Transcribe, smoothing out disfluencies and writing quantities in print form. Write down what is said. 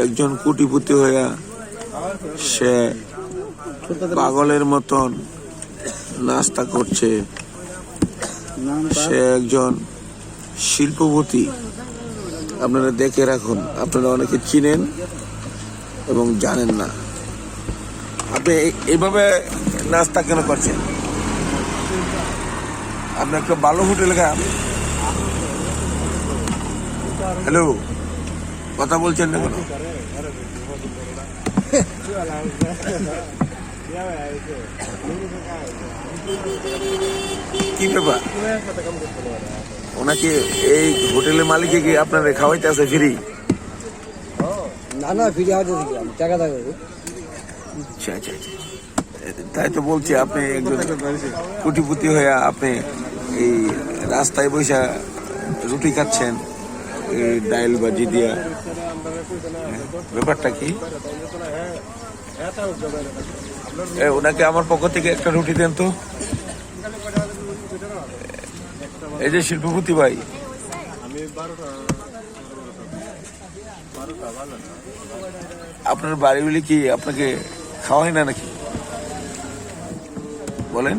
একজন কোটিপতি হইয়া সে পাগলের মতন নাস্তা করছে। সে একজন শিল্পপতি। আপনারা দেখে রাখুন, আপনারা অনেকে চিনেন এবং জানেন না। আপনি এইভাবে নাস্তা কেন করছেন? আপনি একটা ভালো হোটেলে খান। হ্যালো, কথা বলছেন না কেন? কি ব্যাপার? ওনাকে এই হোটেলের মালিকে কি আপনার খাওয়াইতে আছে ফ্রি? না ফ্রি হয়তো টাকা থাকে। আচ্ছা আচ্ছা আচ্ছা, তাই তো বলছি আপনি একজন কোটিপতি হয়ে আপনি এই রাস্তায় বসে রুটি খাচ্ছেন এই ডাইল বাজি দিয়া। ব্যাপারটা কি? ওনাকে আমার পক্ষ থেকে একটা রুটি দেন তো। এই যে শিল্পপতি ভাই, আপনার বাড়ি বলি কি আপনাকে খাওয়াই না নাকি বলেন?